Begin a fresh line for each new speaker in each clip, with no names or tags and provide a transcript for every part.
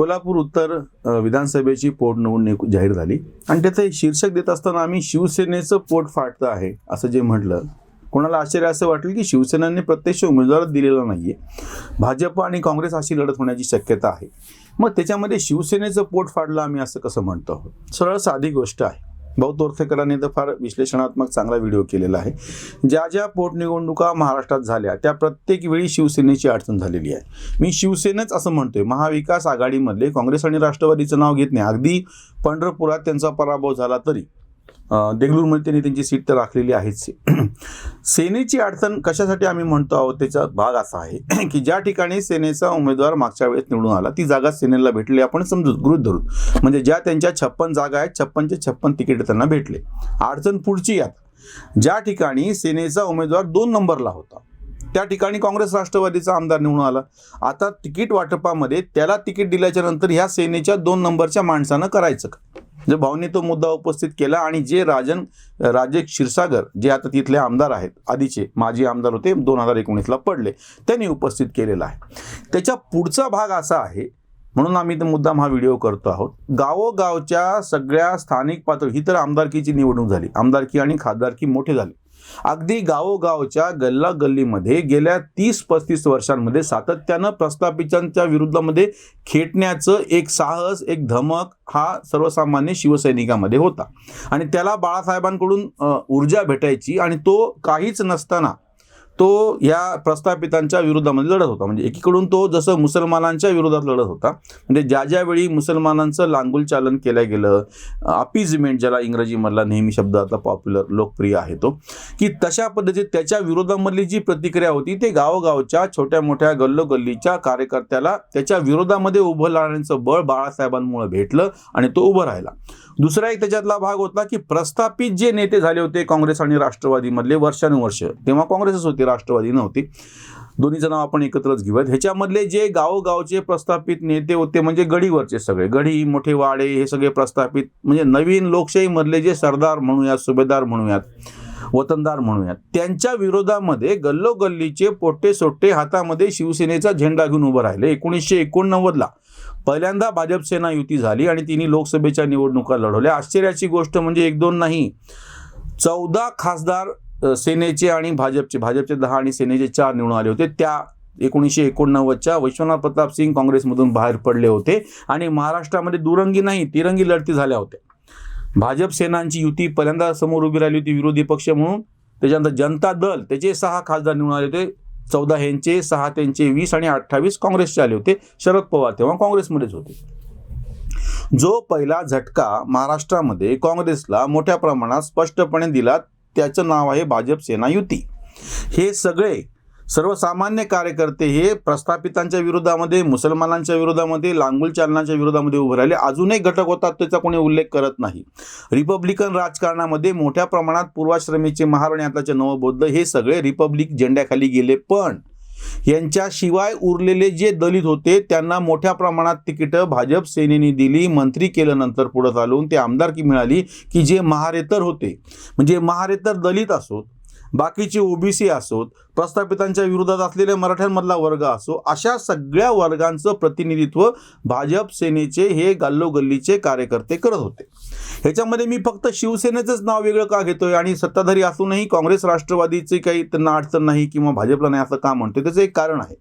कोल्हापूर उत्तर विधानसभेची पोटनिवडणूक जाहीर झाली आणि त्याचं शीर्षक देत असताना आम्ही शिवसेनेचं पोट फाटतं आहे असं जे म्हटलं, कोणाला आश्चर्य असं वाटेल की शिवसेनेने प्रत्यक्ष उमेदवार दिलेला नाहीये, भाजप आणि काँग्रेस अशी लढत होण्याची शक्यता आहे. मग त्याच्यामध्ये शिवसेनेचं पोट फाडलं आम्ही असं कसं म्हणतो आहोत? सरळ साधी गोष्ट आहे. भाऊ तोरसेकरांनी तर फार विश्लेषणात्मक चांगला व्हिडिओ केलेला आहे. ज्या ज्या पोटनिवडणुका महाराष्ट्रात झाल्या त्या प्रत्येक वेळी शिवसेनेची अडचण झालेली आहे. मी शिवसेनेच असं म्हणतोय, महाविकास आघाडीमधले काँग्रेस आणि राष्ट्रवादीचं नाव घेत नाही. अगदी पंढरपुरात त्यांचा पराभव झाला तरी देगलूरमध्ये त्यांनी त्यांची सीट तर राखलेली आहेच. सेनेची अडचण कशासाठी आम्ही म्हणतो आहोत त्याचा भाग असा आहे की ज्या ठिकाणी सेनेचा उमेदवार मागच्या वेळेस निवडून आला ती जागा सेनेला भेटली, आपण समजू गृहीत धरू. म्हणजे ज्या त्यांच्या 56 जागा आहेत 56चे तिकीट त्यांना भेटले. अडचण पुढची यात, ज्या ठिकाणी सेनेचा उमेदवार 2 नंबरला होता त्या ठिकाणी काँग्रेस राष्ट्रवादीचा आमदार निवडून आला. आता तिकीट वाटपामध्ये त्याला तिकीट दिल्याच्या नंतर ह्या सेनेच्या 2 नंबरच्या माणसानं करायचं का? जे भाऊने तो मुद्दा उपस्थित केला आणि जे राजे क्षीरसागर जे आता तिथले आमदार आहेत, आधीचे माजी आमदार होते, 2019ला पडले, त्यांनी उपस्थित केलेला आहे. त्याच्या पुढचा भाग असा आहे, म्हणून आम्ही तो मुद्दाम हा व्हिडिओ करतो आहोत. गावोगावच्या सगळ्या स्थानिक पातळी, ही तर आमदारकीची निवडणूक झाली, आमदारकी आणि खासदारकी मोठे झाले. अगदी गावोगावच्या गल्लीमध्ये गेल्या 30-35 वर्षांमध्ये सातत्यानं प्रस्थापितांच्या विरुद्धामध्ये खेटण्याचं एक साहस, एक धमक हा सर्वसामान्य शिवसैनिकामध्ये होता आणि त्याला बाळासाहेबांकडून ऊर्जा भेटायची आणि तो काहीच नसताना तो या प्रस्थापितांच्या विरोधामध्ये लढत होता. म्हणजे एकीकडून तो जसं मुसलमानांच्या विरोधात लढत होता, म्हणजे ज्या वेळी मुसलमानांचं लांगुल चालन केलं गेलं, अपीजमेंट ज्याला इंग्रजीमधला नेहमी शब्द आता पॉप्युलर लोकप्रिय आहे तो, की तशा पद्धतीत त्याच्या विरोधामधली जी प्रतिक्रिया होती ते गावोगावच्या छोट्या मोठ्या गल्लोगल्लीच्या कार्यकर्त्याला त्याच्या विरोधामध्ये उभं राहण्याचं बळ बाळासाहेबांमुळे भेटलं आणि तो उभं राहिला. दुसरा एक त्याच्यातला भाग होता की प्रस्थापित जे नेते झाले होते काँग्रेस आणि राष्ट्रवादीमधले वर्षानुवर्ष, तेव्हा काँग्रेसच होती, राष्ट्रवादी नव्हती, दोन्हीचं नाव आपण एकत्रच घेऊयात. ह्याच्यामधले जे गावोगावचे प्रस्थापित नेते होते म्हणजे गडीवरचे सगळे, गडी मोठे वाडे हे सगळे प्रस्थापित, म्हणजे नवीन लोकशाहीमधले जे सरदार म्हणूयात, सुभेदार म्हणूयात, वतनदार म्हणूयात, त्यांच्या विरोधामध्ये गल्लोगल्लीचे पोट्टे सोट्टे हातामध्ये शिवसेनेचा झेंडा घेऊन उभं राहिले. 1989ला पहिल्यांदा भाजप सेना युती झाली आणि तिने लोकसभेच्या निवडणुका लढवल्या. आश्चर्याची गोष्ट म्हणजे 1-2 नाही, 14 खासदार सेनेचे आणि भाजपचे 10 आणि सेनेचे 4 निवडून आले होते. त्या 1989च्या विश्वनाथ प्रताप सिंग काँग्रेसमधून बाहेर पडले होते आणि महाराष्ट्रामध्ये दुरंगी नाही तिरंगी लढती झाल्या होत्या. भाजप सेनांची युती पहिल्यांदा समोर उभी राहिली होती विरोधी पक्ष म्हणून. त्याच्यानंतर जनता दल त्याचे 6 खासदार निवडून आले होते, 14 ह्यांचे, 6 त्यांचे 20 आणि 28 काँग्रेसचे आले होते. शरद पवार तेव्हा काँग्रेसमध्येच होते. जो पहिला झटका महाराष्ट्रामध्ये काँग्रेसला मोठ्या प्रमाणात स्पष्टपणे दिला त्याचं नाव आहे भाजप सेना युती. हे सगळे सर्वसामान्य कार्यकर्ते हे प्रस्थापितांच्या विरोधामध्ये, मुसलमानांच्या विरोधामध्ये, लांगुल चालनाच्या विरोधामध्ये उभे राहिले. अजून एक घटक होता त्याचा कोणी उल्लेख करत नाही. रिपब्लिकन राजकारणामध्ये मोठ्या प्रमाणात पूर्वाश्रमीचे महाराणी आताचे नवबौद्ध हे सगळे रिपब्लिक झेंड्याखाली गेले, पण यांच्याशिवाय उरलेले जे दलित होते त्यांना मोठ्या प्रमाणात तिकीटं भाजप सेनेने दिली. मंत्री केलं नंतर पुढे चालून ते आमदारकी मिळाली की जे महारेतर होते, म्हणजे महारेतर दलित असोत, बाकीचे ओबीसी असोत, प्रस्थापितांच्या विरोधात असलेले मराठ्यांमधला वर्ग असो, अशा सगळ्या वर्गांचं प्रतिनिधित्व भाजप सेनेचे हे गल्लोगल्लीचे कार्यकर्ते करत होते. ह्याच्यामध्ये मी फक्त शिवसेनेचंच नाव वेगळं का घेतोय आणि सत्ताधारी असूनही काँग्रेस राष्ट्रवादीचे काही त्यांना अडचण नाही किंवा भाजपला नाही असं का म्हणतोय, त्याचं एक कारण आहे.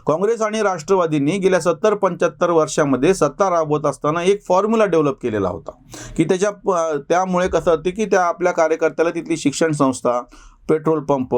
काँग्रेस आणि राष्ट्रवादींनी गेल्या 70-75 वर्षामध्ये सत्ता राबवत असताना एक फॉर्म्युला डेव्हलप केलेला होता की त्यामुळे कसं होतं की त्या आपल्या कार्यकर्त्याला तिथली शिक्षण संस्था, पेट्रोल पंप,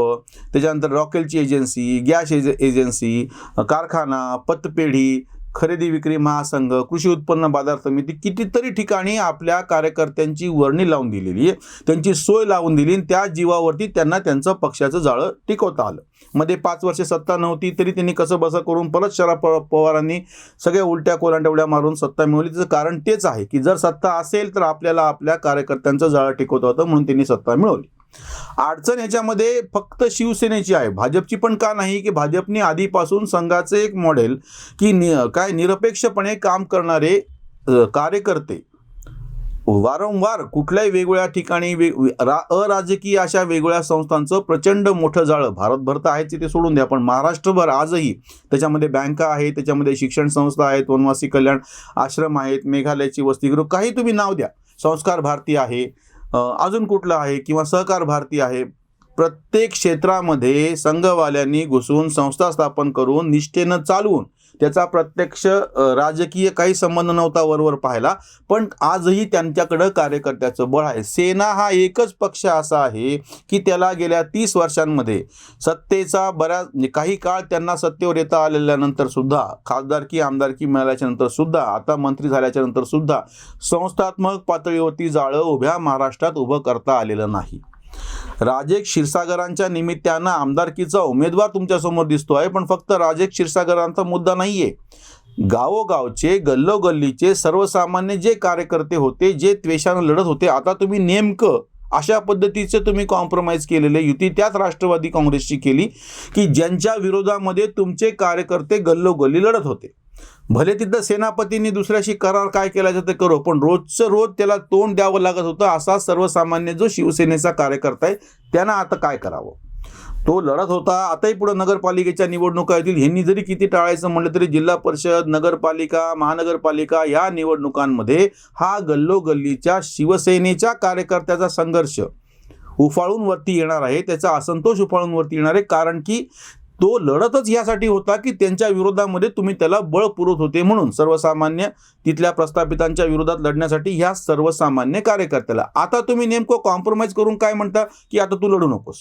त्याच्यानंतर रॉकेलची एजन्सी, गॅस एजन्सी, कारखाना, पतपेढी, खरेदी विक्री महासंघ, कृषी उत्पन्न बाजार समिती, कितीतरी ठिकाणी आपल्या कार्यकर्त्यांची वर्णी लावून दिलेली आहे, त्यांची सोय लावून दिली आणि त्या जीवावरती त्यांना त्यांचं पक्षाचं जाळं टिकवता आलं. मध्ये 5 वर्ष सत्ता नव्हती तरी त्यांनी कसं बसं करून परत शरद पवारांनी सगळ्या उलट्या कोलांटवड्या मारून सत्ता मिळवली. त्याचं कारण तेच आहे की जर सत्ता असेल तर आपल्याला आपल्या कार्यकर्त्यांचं जाळं टिकवता होतं, म्हणून त्यांनी सत्ता मिळवली. अडचण याच्यामध्ये फक्त शिवसेनेची आहे, भाजपची पण का नाही की भाजपने आधीपासून संघाचे एक मॉडेल की निरपेक्षपणे काम करणारे कार्यकर्ते वारंवार कुठल्याही वेगवेगळ्या ठिकाणी अराजकीय अशा वेगवेगळ्या संस्थांचं प्रचंड मोठं जाळं भारतभर तर आहेच, ते सोडून द्या, पण महाराष्ट्रभर आजही त्याच्यामध्ये बँका आहेत, त्याच्यामध्ये शिक्षण संस्था आहेत, वनवासी कल्याण आश्रम आहेत, मेघालयाची वसतिगृह, काही तुम्ही नाव द्या, संस्कार भारती आहे, अजून कुठलं आहे किंवा सहकार भारती आहे. प्रत्येक क्षेत्रामध्ये संघवाल्यांनी घुसून संस्था स्थापन करून निष्ठेनं चालवून त्याचा प्रत्यक्ष राजकीय काही संबंध नव्हता वरवर पाहायला, पण आजही त्यांच्याकडं कार्यकर्त्याचं बळ आहे. सेना हा एकच पक्ष असा आहे की त्याला गेल्या 30 वर्षांमध्ये सत्तेचा काही काळ त्यांना सत्तेवर येता आलेल्यानंतर सुद्धा, खासदारकी आमदारकी मिळाल्याच्या नंतर सुद्धा, आता मंत्री झाल्याच्या नंतर सुद्धा संस्थात्मक पातळीवरती जाळं उभ्या महाराष्ट्रात उभं करता आलेलं नाही. राजेश क्षीरसागरांच्या निमित्तानं आमदारकीचा उमेदवार तुमच्यासमोर दिसतो आहे, पण फक्त राजेश क्षीरसागरांचा मुद्दा नाहीये. गावोगावचे गल्लोगल्लीचे सर्वसामान्य जे कार्यकर्ते होते, जे त्वेषानं लढत होते, आता तुम्ही नेमकं अशा पद्धतीचे तुम्ही कॉम्प्रोमाइज केलेले युती त्याच राष्ट्रवादी काँग्रेसची केली की ज्यांच्या विरोधामध्ये तुमचे कार्यकर्ते गल्लोगल्ली लढत होते. भले तिथं सेनापतींनी दुसऱ्याशी करार काय केला ते करो, पण रोजचं रोज त्याला तोंड द्यावं लागत होतं. असा सर्वसामान्य जो शिवसेनेचा कार्यकर्ता आहे त्यानं आता काय करावं, तो लढत होता. आताही पुढे नगरपालिकेच्या निवडणुका येतील, ह्यांनी जरी किती टाळायचं म्हटलं तरी जिल्हा परिषद, नगरपालिका, महानगरपालिका या निवडणुकांमध्ये हा गल्लोगल्लीच्या शिवसेनेच्या कार्यकर्त्याचा संघर्ष उफाळून वरती येणार आहे, त्याचा असंतोष उफाळून वरती येणार आहे. कारण की तो लढतच यासाठी होता की त्यांच्या विरोधामध्ये तुम्ही त्याला बळ पुरवत होते, म्हणून सर्वसामान्य तिथल्या प्रस्थापितांच्या विरोधात लढण्यासाठी ह्या सर्वसामान्य कार्यकर्त्याला आता तुम्ही नेमकं कॉम्प्रोमाइज करून काय म्हणता की आता तू लढू नकोस.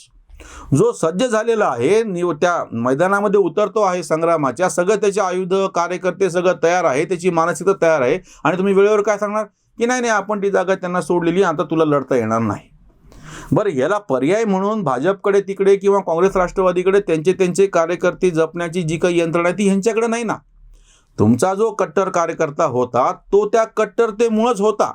जो सज्ज झालेला आहे, त्या मैदानामध्ये उतरतो आहे संग्रामाच्या, सगळं त्याचे आयुध कार्यकर्ते सगळं तयार आहे, त्याची मानसिकता तयार आहे, आणि तुम्ही वेळेवर काय सांगणार की नाही आपण ती जागा त्यांना सोडलेली, आता तुला लढता येणार नाही. बरं, याला पर्याय म्हणून भाजपकडे तिकडे किंवा काँग्रेस राष्ट्रवादीकडे त्यांचे कार्यकर्ते जपण्याची जी काही यंत्रणा आहे ती ह्यांच्याकडे नाही ना. तुमचा जो कट्टर कार्यकर्ता होता तो त्या कट्टरतेमुळेच होता.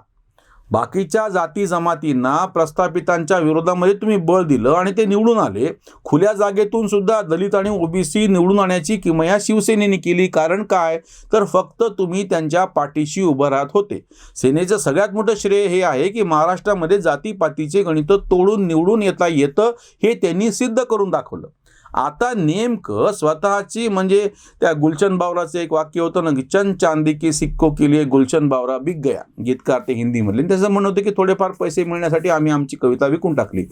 बाकीच्या जाती जमातींना प्रस्थापितांच्या विरोधामध्ये तुम्ही बळ दिलं आणि ते निवडून आले. खुल्या जागेतून सुद्धा दलित आणि ओबीसी निवडून आणण्याची किमया शिवसेनेने केली. कारण काय, तर फक्त तुम्ही त्यांच्या पाठीशी उभं राहत होते. सेनेचं सगळ्यात मोठं श्रेय हे आहे की महाराष्ट्रामध्ये जातीपातीचे गणित तोडून निवडून येता येतं, हे त्यांनी सिद्ध करून दाखवलं. आता नेमकं स्वतःची, म्हणजे त्या गुलशन बावराचं एक वाक्य होतं ना, चंद चांदी की सिक्को के लिए गुलशन बावरा बिक गया, गीतकार ते हिंदीमधले, त्याचं म्हणणं होतं की थोडेफार पैसे मिळण्यासाठी आम्ही आमची कविता विकून टाकली.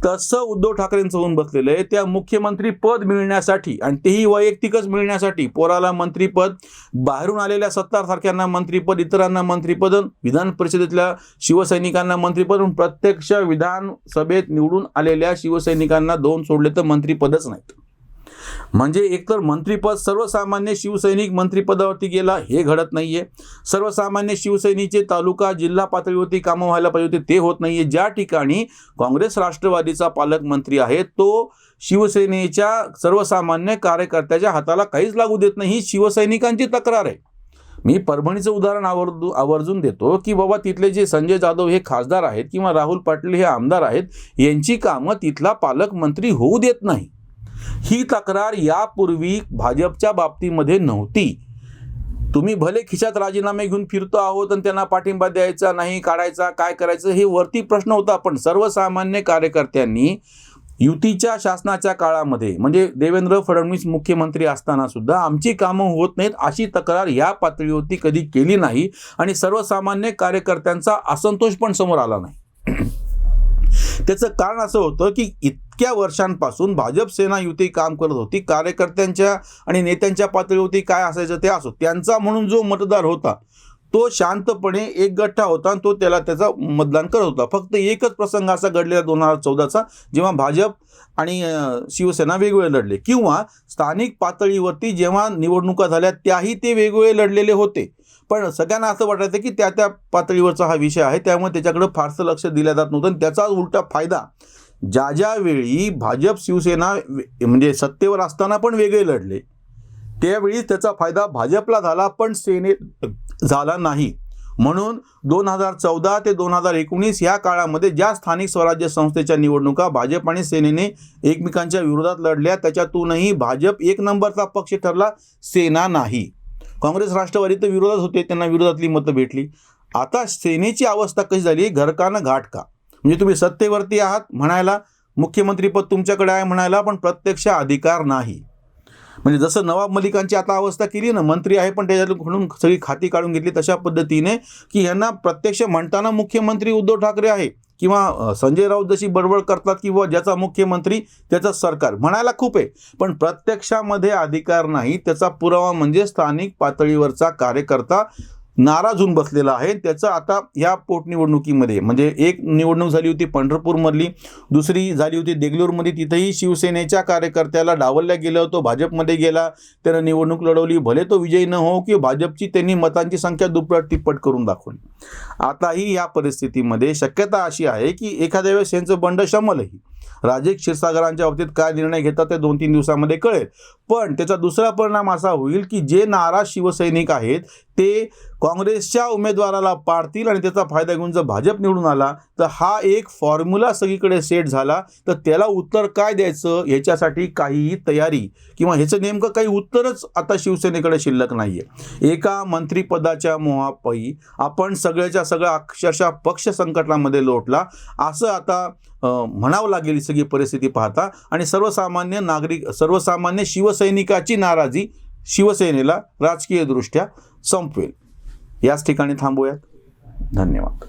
तसं उद्धव ठाकरेंचं होऊन बसलेलं आहे. त्या मुख्यमंत्री पद मिळण्यासाठी, आणि तेही वैयक्तिकच मिळण्यासाठी, पोराला मंत्रीपद, बाहेरून आलेल्या सत्तारसारख्यांना मंत्रीपद, इतरांना मंत्रीपद, विधान परिषदेतल्या शिवसैनिकांना मंत्रीपद, प्रत्यक्ष विधानसभेत निवडून आलेल्या शिवसैनिकांना 2 सोडले तर मंत्रीपदच नाही. म्हणजे एकतर मंत्रीपद, सर्वसामान्य शिवसैनिक मंत्रिपदावरती गेला, हे घडत नाहीये. सर्वसामान्य शिवसैनिकचे तालुका जिल्हा पातळीवरती कामं व्हायला पाहिजे होते, ते होत नाहीये. ज्या ठिकाणी काँग्रेस राष्ट्रवादीचा पालकमंत्री आहे तो शिवसेनेच्या सर्वसामान्य कार्यकर्त्याच्या हाताला काहीच लागू देत नाही, ही शिवसैनिकांची तक्रार आहे. मी परभणीचं उदाहरण आवर्जून देतो की बाबा तिथले जे संजय जाधव हे खासदार आहेत किंवा राहुल पाटील हे आमदार आहेत, यांची कामं तिथला पालकमंत्री होऊ देत नाही. ही तक्रार यापूर्वी भाजपच्या बाबतीमध्ये नव्हती. तुम्ही भले खिशात राजीनामे घेऊन फिरतो आहोत आणि त्यांना पाठिंबा द्यायचा नाही, काढायचा, काय करायचं हे वरती प्रश्न होता, पण सर्वसामान्य कार्यकर्त्यांनी युतीच्या शासनाच्या काळामध्ये, म्हणजे देवेंद्र फडणवीस मुख्यमंत्री असताना सुद्धा आमची कामं होत नाहीत अशी तक्रार या पातळीवरती कधी केली नाही, आणि सर्वसामान्य कार्यकर्त्यांचा असंतोष पण समोर आला नाही. त्याचं कारण असं होतं की इतक्या वर्षांपासून भाजप सेना युती काम करत होती. कार्यकर्त्यांच्या आणि नेत्यांच्या पातळीवरती काय असायचं ते असो, त्यांचा म्हणून जो मतदार होता तो शांतपणे एक गठ्ठा होता आणि तो त्याचा मतदान करत होता. फक्त एकच प्रसंग असा घडलेला 2014चा, जेव्हा भाजप आणि शिवसेना वेगवेगळे लढले, किंवा स्थानिक पातळीवरती जेव्हा निवडणुका झाल्या त्याही ते वेगवेगळे लढलेले होते. पण सगळ्यांना असं वाटायचं की त्या पातळीवरचा हा विषय आहे, त्यामुळे त्याच्याकडे फारसं लक्ष दिलं जात नव्हतं. आणि त्याचा उलटा फायदा ज्यावेळी भाजप शिवसेना म्हणजे सत्तेवर असताना पण वेगळे लढले, त्यावेळी त्याचा फायदा भाजपला झाला पण सेनेत झाला नाही. म्हणून 2014 ते 2019 या काळामध्ये ज्या स्थानिक स्वराज्य संस्थेच्या निवडणुका भाजप आणि सेनेने एकमेकांच्या विरोधात लढल्या, त्याच्यातूनही भाजप 1 नंबरचा पक्ष ठरला, सेना नाही. काँग्रेस राष्ट्रवादी तर विरोधात होते, त्यांना विरोधातली मतं भेटली. आता सेनेची अवस्था कशी झाली, घर का न घाट का. म्हणजे तुम्ही सत्तेवरती आहात म्हणायला, मुख्यमंत्रीपद तुमच्याकडे आहे म्हणायला, पण प्रत्यक्ष अधिकार नाही. म्हणजे जसं नवाब मलिकांची आता अवस्था केली ना, मंत्री आहे पण त्याच्याकडून सगळी खाती काढून घेतली, तशा पद्धतीने की यांना प्रत्यक्ष म्हणताना मुख्यमंत्री उद्धव ठाकरे आहे किंवा संजय राऊत जशी बडबड करतात किंवा ज्याचा मुख्यमंत्री त्याचं सरकार म्हणायला खूप आहे, पण प्रत्यक्षामध्ये अधिकार नाही. त्याचा पुरावा म्हणजे स्थानिक पातळीवरचा कार्यकर्ता नाराज होऊन बसलेला आहे. त्याचं आता या पोटनिवडणुकीमध्ये, म्हणजे एक निवडणूक झाली होती पंढरपूरमधली, दुसरी झाली होती देगलूरमध्ये, तिथेही शिवसेनेच्या कार्यकर्त्याला डावलल्या गेलं होतं, भाजपमध्ये गेला, त्यानं निवडणूक लढवली, भले तो विजयी न हो की भाजपची त्यांनी मतांची संख्या दुप्पट तिप्पट करून दाखवली. आताही या परिस्थितीमध्ये शक्यता अशी आहे की एखाद्या वेळेस यांचं बंड शमलही. राजे क्षीरसागरांच्या बाबतीत काय निर्णय घेतात ते 2-3 दिवसामध्ये कळेल. पण त्याचा दुसरा परिणाम असा होईल की जे नाराज शिवसैनिक आहेत ते काँग्रेसच्या उमेदवाराला पाडतील आणि त्याचा फायदा घेऊन जर भाजप निवडून आला तर हा एक फॉर्म्युला सगळीकडे सेट झाला. तर त्याला उत्तर काय द्यायचं ह्याच्यासाठी काहीही तयारी किंवा ह्याचं नेमकं काही उत्तरच आता शिवसेनेकडे शिल्लक नाही आहे. एका मंत्रिपदाच्या मोहापायी आपण सगळ्याच्या सगळा अक्षरशः पक्ष संकटामध्ये लोटला असं आता म्हणावं लागेल सगळी परिस्थिती पाहता. आणि सर्वसामान्य नागरिक, सर्वसामान्य शिवसैनिकाची नाराजी शिवसेनेला राजकीयदृष्ट्या संपवेल. याच ठिकाणी थांबूयात. धन्यवाद.